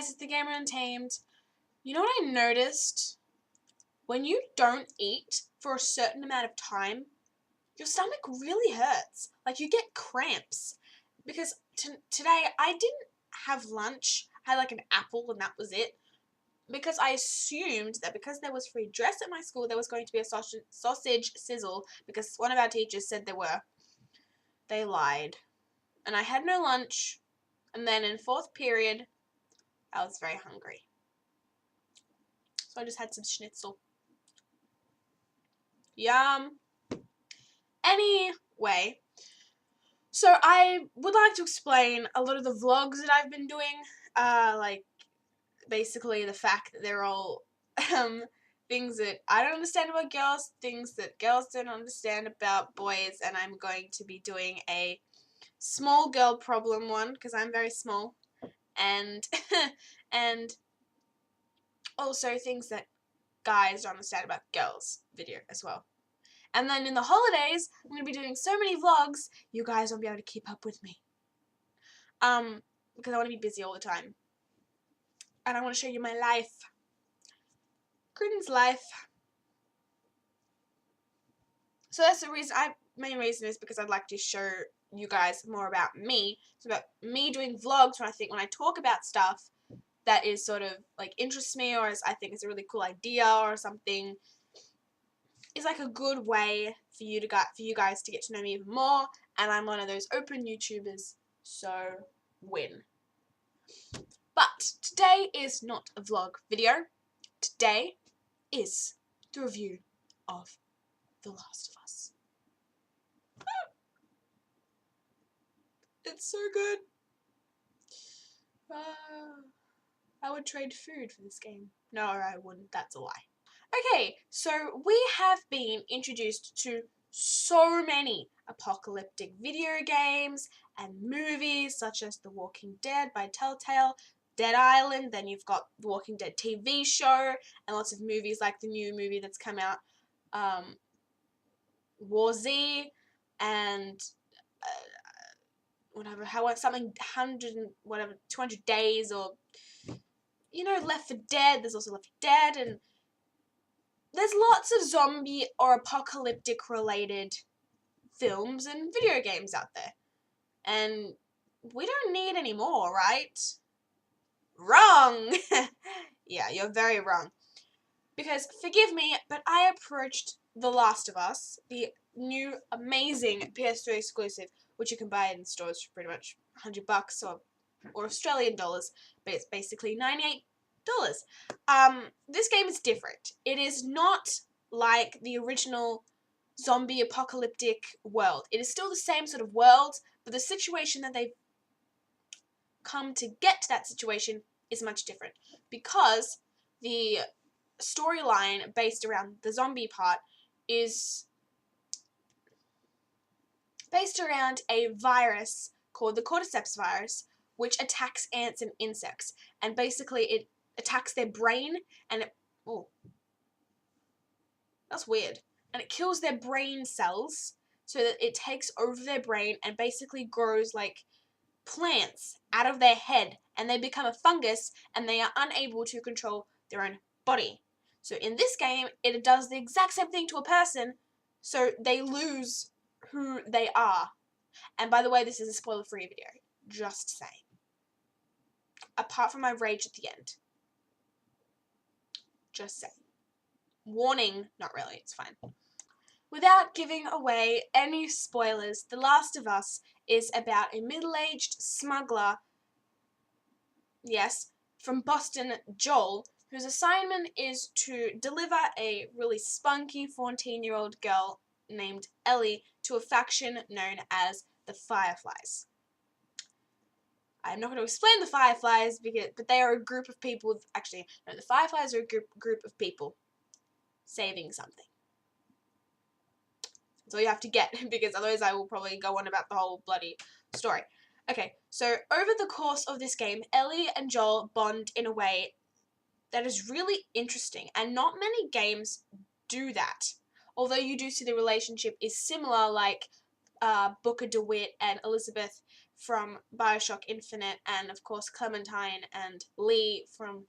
guys, it's the Gamer Untamed. You know what I noticed? When you don't eat for a certain amount of time, your stomach really hurts. Like, you get cramps. Because today, I didn't have lunch. I had like an apple and that was it. Because I assumed that because there was free dress at my school, there was going to be a sausage sizzle. Because one of our teachers said there were. They lied. And I had no lunch. And then in 4th period, I was very hungry. So I just had some schnitzel. Yum. Anyway, so I would like to explain a lot of the vlogs that I've been doing. Like, basically the fact that they're all things that I don't understand about girls, things that girls don't understand about boys, and I'm going to be doing a small girl problem one, because I'm very small, and and also things that guys don't understand about girls video as well. And then in the holidays, I'm going to be doing so many vlogs, you guys won't be able to keep up with me. Because I want to be busy all the time. And I want to show you my life. Cruden's life. So that's the reason, main reason is because I'd like to show you guys more about me. It's about me doing vlogs when I talk about stuff that is sort of like interests me, or I think it's a really cool idea or something. Is like a good way for you guys to get to know me even more, and I'm one of those open YouTubers, so win. But today is not a vlog video. Today is the review of The Last of Us. It's so good. I would trade food for this game. No, I wouldn't. That's a lie. Okay, so we have been introduced to so many apocalyptic video games and movies, such as The Walking Dead by Telltale, Dead Island, then you've got The Walking Dead TV show, and lots of movies like the new movie that's come out, War Z, and whatever, 200 days, or, you know, Left 4 Dead. There's also Left 4 Dead, and there's lots of zombie or apocalyptic related films and video games out there. And we don't need any more, right? Wrong! Yeah, you're very wrong. Because, forgive me, but I approached The Last of Us, the new amazing PS3 exclusive, which you can buy in stores for pretty much $100 or Australian dollars, but it's basically $98. This game is different. It is not like the original zombie apocalyptic world. It is still the same sort of world, but the situation that they've come to get to that situation is much different, because the storyline based around the zombie part is based around a virus called the cordyceps virus, which attacks ants and insects, and basically it attacks their brain, and that's weird, and it kills their brain cells, so that it takes over their brain and basically grows like plants out of their head, and they become a fungus, and they are unable to control their own body. So in this game, it does the exact same thing to a person, so they lose who they are. And by the way, this is a spoiler-free video, just saying. Apart from my rage at the end. Just saying. Warning, not really, it's fine. Without giving away any spoilers, The Last of Us is about a middle-aged smuggler, yes, from Boston, Joel, whose assignment is to deliver a really spunky 14-year-old girl named Ellie to a faction known as the Fireflies. I'm not going to explain the Fireflies, but they are a group of people. Actually, no, the Fireflies are a group of people saving something. That's all you have to get, because otherwise I will probably go on about the whole bloody story. Okay, so over the course of this game, Ellie and Joel bond in a way that is really interesting, and not many games do that. Although you do see the relationship is similar, like Booker DeWitt and Elizabeth from Bioshock Infinite, and of course Clementine and Lee from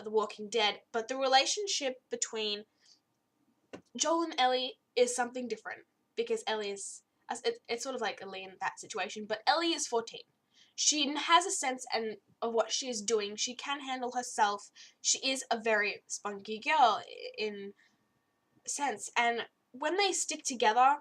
The Walking Dead. But the relationship between Joel and Ellie is something different, because Ellie is, it's sort of like Ellie in that situation, but Ellie is 14. She has a sense of what she is doing. She can handle herself. She is a very spunky girl in sense, and when they stick together,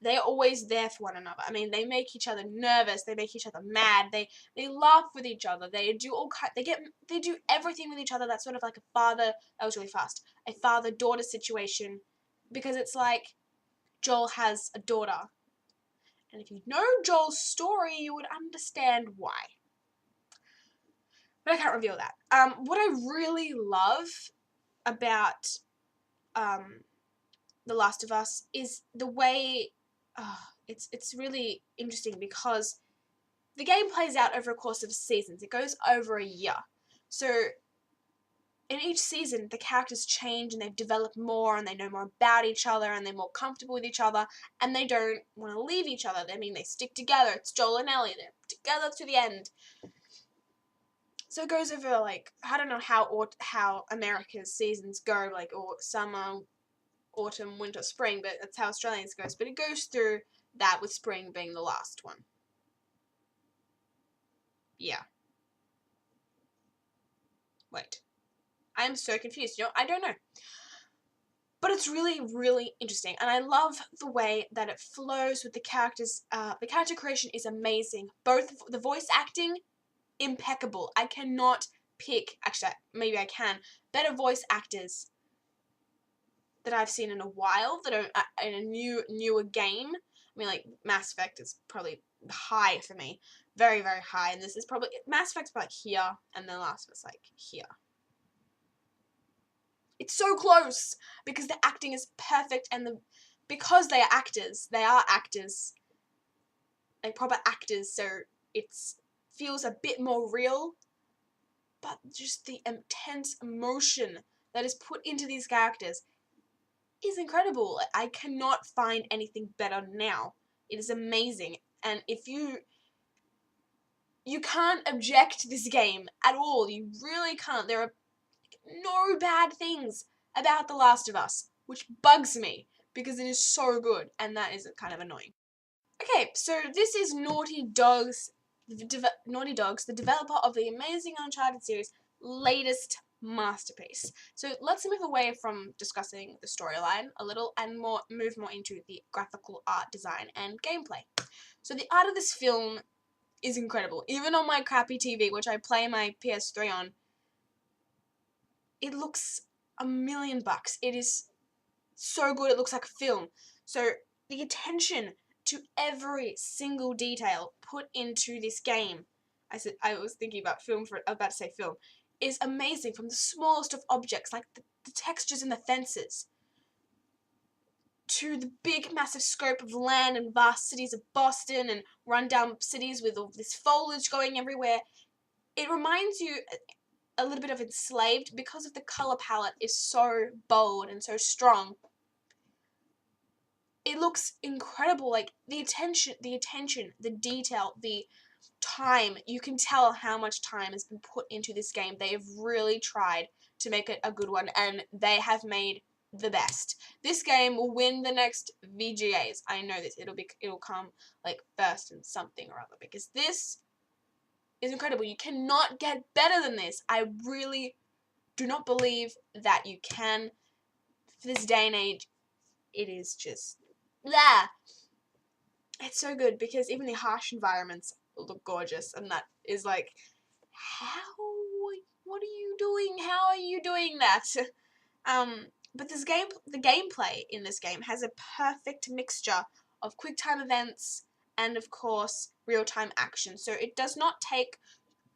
they're always there for one another. I mean, they make each other nervous. They make each other mad. They laugh with each other. They do they do everything with each other. That's sort of like that was really fast. A father-daughter situation, because it's like Joel has a daughter, and if you know Joel's story, you would understand why. But I can't reveal that. What I really love about The Last of Us is the way. It's really interesting, because the game plays out over a course of seasons. It goes over a year. So in each season, the characters change and they've developed more and they know more about each other and they're more comfortable with each other and they don't want to leave each other. I mean, they stick together. It's Joel and Ellie. They're together to the end. So it goes over, like, I don't know how America's seasons go, like, or summer, autumn, winter, spring, but that's how Australians goes. But it goes through that, with spring being the last one. Yeah. Wait. I am so confused. I don't know. But it's really, really interesting. And I love the way that it flows with the characters. The character creation is amazing. Both the voice acting, impeccable. I cannot pick, actually, maybe I can, better voice actors that I've seen in a while, that are in a newer game. I mean, like, Mass Effect is probably high for me. Very, very high. And this is probably, Mass Effect's like here, and The Last of Us like here. It's so close, because the acting is perfect, and because they are actors, like proper actors, so it feels a bit more real, but just the intense emotion that is put into these characters is incredible. I cannot find anything better now. It is amazing, and if you can't object to this game at all, you really can't. There are no bad things about The Last of Us, which bugs me, because it is so good, and that is kind of annoying. Okay, so this is Naughty Dog's, the developer of the amazing Uncharted series, latest masterpiece. So let's move away from discussing the storyline a little and move more into the graphical art design and gameplay. So the art of this film is incredible. Even on my crappy TV, which I play my PS3 on, it looks $1,000,000. It is so good. It looks like a film. So the attention to every single detail put into this game, I was thinking about film, about to say film, is amazing. From the smallest of objects, like the textures in the fences, to the big massive scope of land and vast cities of Boston and rundown cities with all this foliage going everywhere. It reminds you a little bit of Enslaved, because of the color palette is so bold and so strong. It looks incredible. Like the attention, the detail, the time. You can tell how much time has been put into this game. They have really tried to make it a good one, and they have made the best. This game will win the next VGAs. I know this. It'll come like first in something or other, because this is incredible. You cannot get better than this. I really do not believe that you can. For this day and age, it is just there. It's so good, because even the harsh environments look gorgeous, and that is like, what are you doing? How are you doing that? But the gameplay in this game has a perfect mixture of QuickTime events and, of course, real-time action. So it does not take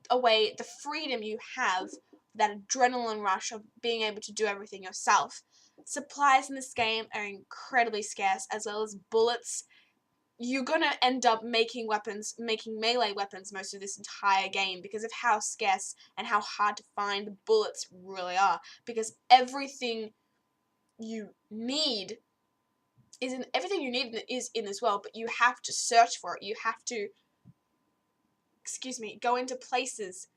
away the freedom you have, that adrenaline rush of being able to do everything yourself. Supplies in this game are incredibly scarce, as well as bullets. You're gonna end up making melee weapons most of this entire game, because of how scarce and how hard to find the bullets really are. Because everything you need everything you need is in this world, but you have to search for it. You have to, go into places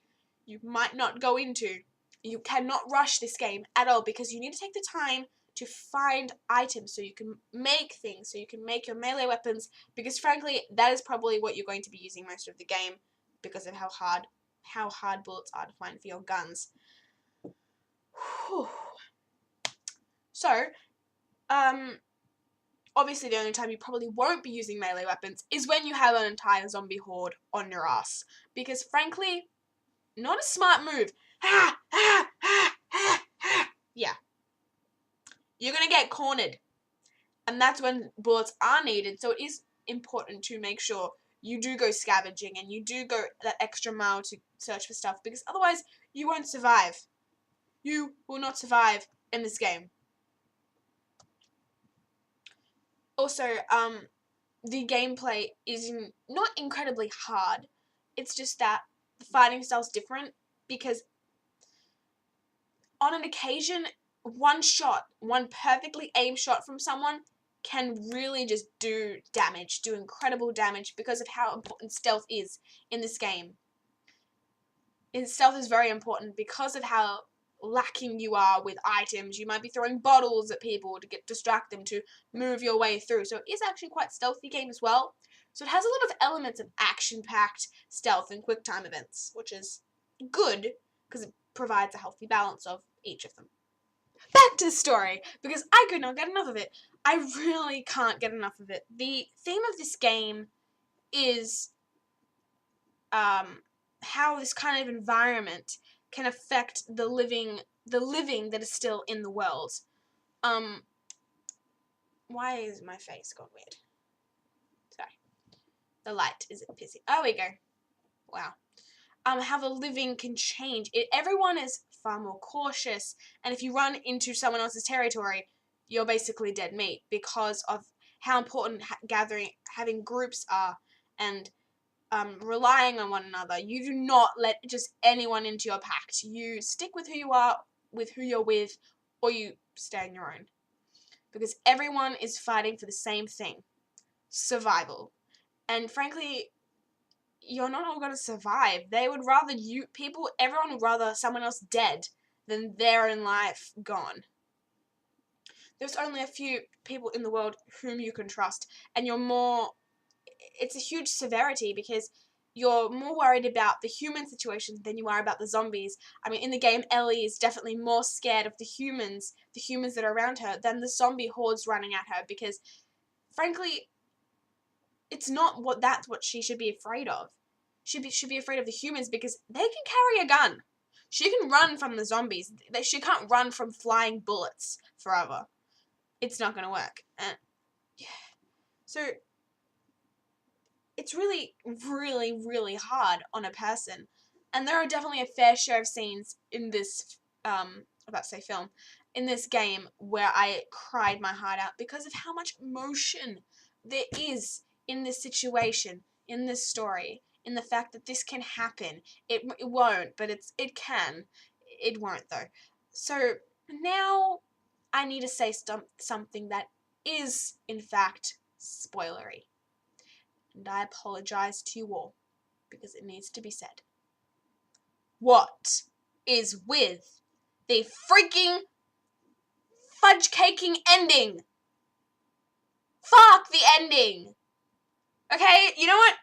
you might not go into. You cannot rush this game at all because you need to take the time to find items so you can make things, so you can make your melee weapons, because frankly, that is probably what you're going to be using most of the game because of how hard bullets are to find for your guns. Whew. So, obviously the only time you probably won't be using melee weapons is when you have an entire zombie horde on your ass. Because frankly, not a smart move. Yeah. You're gonna get cornered. And that's when bullets are needed. So it is important to make sure you do go scavenging and you do go that extra mile to search for stuff, because otherwise you won't survive. You will not survive in this game. Also, the gameplay is not incredibly hard. It's just that the fighting style's different, because on an occasion, one perfectly aimed shot from someone can really just do incredible damage because of how important stealth is in this game. And stealth is very important because of how lacking you are with items. You might be throwing bottles at people to distract them, to move your way through. So it is actually quite a stealthy game as well. So it has a lot of elements of action-packed stealth and quick time events, which is good because it provides a healthy balance of each of them. Back to the story, because I could not get enough of it. I really can't get enough of it. The theme of this game is how this kind of environment can affect the living that is still in the world. Why is my face gone weird? Sorry. The light is pissy. Oh, we go. Wow. How the living can change. Everyone is far more cautious, and if you run into someone else's territory, you're basically dead meat because of how important having groups are, and relying on one another. You do not let just anyone into your pact. You stick with who you are, with who you're with, or you stay on your own. Because everyone is fighting for the same thing. Survival. And frankly, you're not all going to survive. Everyone would rather someone else dead than their in life gone. There's only a few people in the world whom you can trust, and it's a huge severity because you're more worried about the human situation than you are about the zombies. I mean, in the game, Ellie is definitely more scared of the humans that are around her, than the zombie hordes running at her, because frankly, that's what she should be afraid of. She should be afraid of the humans because they can carry a gun. She can run from the zombies. She can't run from flying bullets forever. It's not going to work. Yeah. So it's really, really, really hard on a person. And there are definitely a fair share of scenes in this, film, in this game where I cried my heart out because of how much emotion there is in this situation, in this story, in the fact that this can happen. It won't, but it can. It won't, though. So now I need to say something that is, in fact, spoilery. And I apologize to you all, because it needs to be said. What is with the freaking fudge-caking ending? Fuck the ending! Okay, you know what?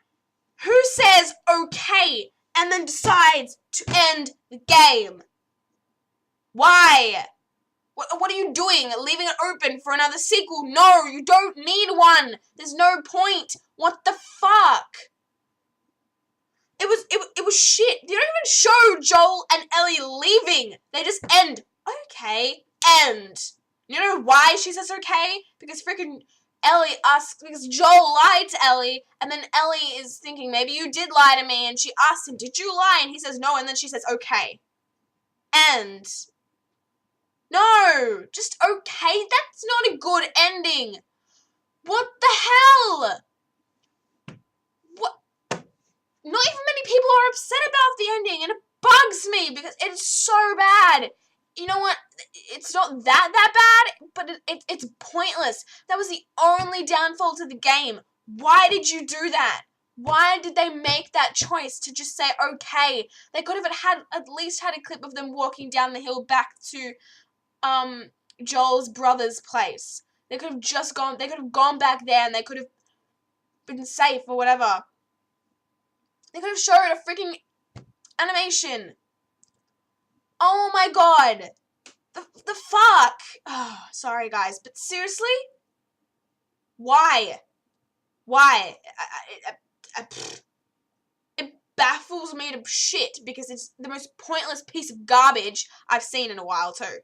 Who says okay and then decides to end the game? Why? What are you doing? Leaving it open for another sequel? No, you don't need one. There's no point. What the fuck? It was shit. They don't even show Joel and Ellie leaving. They just end. Okay, end. You know why she says okay? Because freaking Ellie asks, because Joel lied to Ellie, and then Ellie is thinking, maybe you did lie to me, and she asks him, did you lie? And he says no, and then she says okay. End. No, just okay. That's not a good ending. What the hell? What? Not even many people are upset about the ending, and it bugs me because it's so bad. you know what? It's not that bad, but it's pointless. That was the only downfall to the game. Why did you do that? Why did they make that choice to just say, okay? They could have at least had a clip of them walking down the hill back to Joel's brother's place. They could have gone back there and they could have been safe or whatever. They could have showed a freaking animation. Oh my god. The fuck? Oh, sorry guys, but seriously? Why? Why? It baffles me to shit because it's the most pointless piece of garbage I've seen in a while too.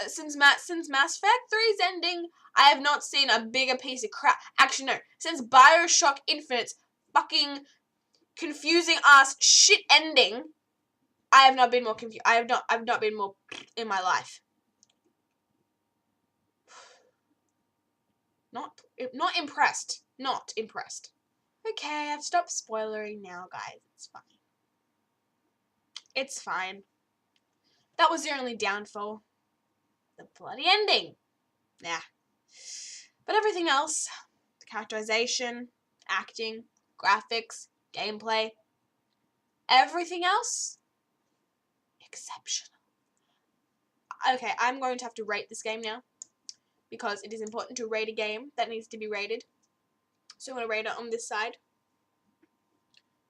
Since Mass Effect 3's ending, I have not seen a bigger piece of crap. Actually, no. Since Bioshock Infinite's fucking confusing ass shit ending, I have not been more confused. I've not been more in my life. Not impressed. Not impressed. Okay, I've stopped spoilering now, guys. It's fine. It's fine. That was the only downfall. The bloody ending. Nah. But everything else, the characterization, acting, graphics, gameplay, everything else, exceptional. Okay, I'm going to have to rate this game now because it is important to rate a game that needs to be rated. So I'm going to rate it on this side.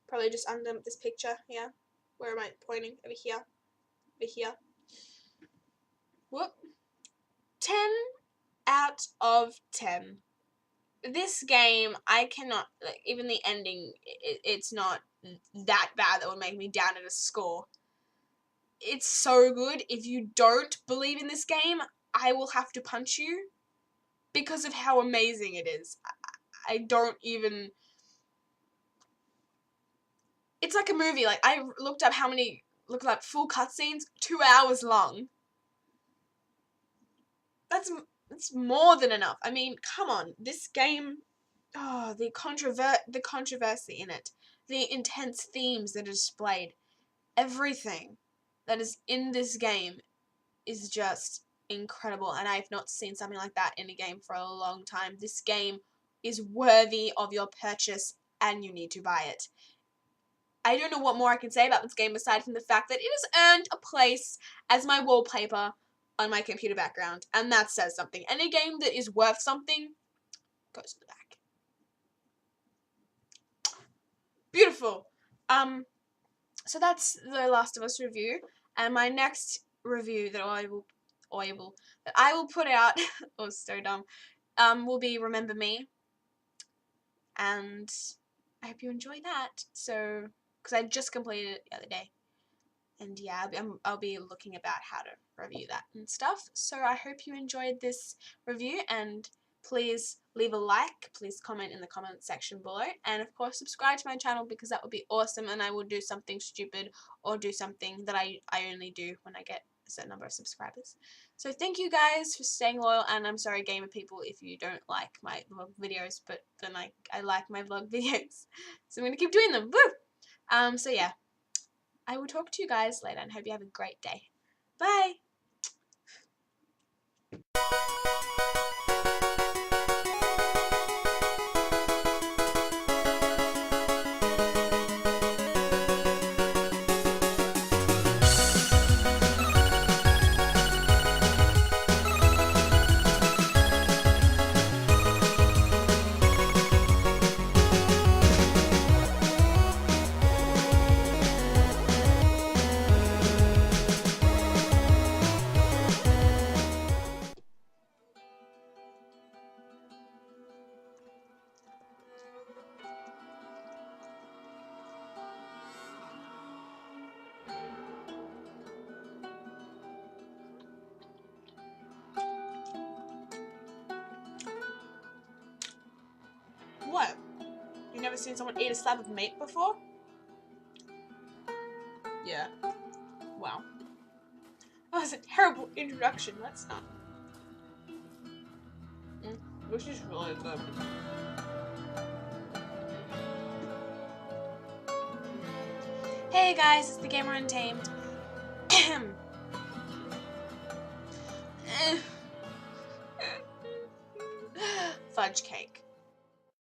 Probably just under this picture here. Where am I pointing? Over here. Over here. Whoop. 10 out of 10. This game, I cannot, like, even the ending, it's not that bad that would make me down at a score. It's so good. If you don't believe in this game, I will have to punch you because of how amazing it is. I don't even... It's like a movie. Like, I looked up full cutscenes, 2 hours long. That's more than enough. I mean, come on. This game, oh, the controversy in it, the intense themes that are displayed, everything that is in this game is just incredible, and I have not seen something like that in a game for a long time. This game is worthy of your purchase, and you need to buy it. I don't know what more I can say about this game aside from the fact that it has earned a place as my wallpaper on my computer background, and that says something. Any game that is worth something goes to the back. Beautiful. So that's the Last of Us review, and my next review that I will put out, oh so dumb, will be Remember Me, and I hope you enjoy that. So, because I just completed it the other day. And yeah, I'll be looking about how to review that and stuff. So I hope you enjoyed this review, and please leave a like, please comment in the comment section below, and of course subscribe to my channel because that would be awesome, and I will do something stupid or do something that I only do when I get a certain number of subscribers. So thank you guys for staying loyal, and I'm sorry gamer people if you don't like my vlog videos, but then I like my vlog videos. So I'm going to keep doing them. Woo! So yeah. I will talk to you guys later and hope you have a great day. Bye! What? You've never seen someone eat a slab of meat before? Yeah. Wow. That was a terrible introduction. That's not. This is really good. Hey guys, it's the Gamer Untamed. fudge cake.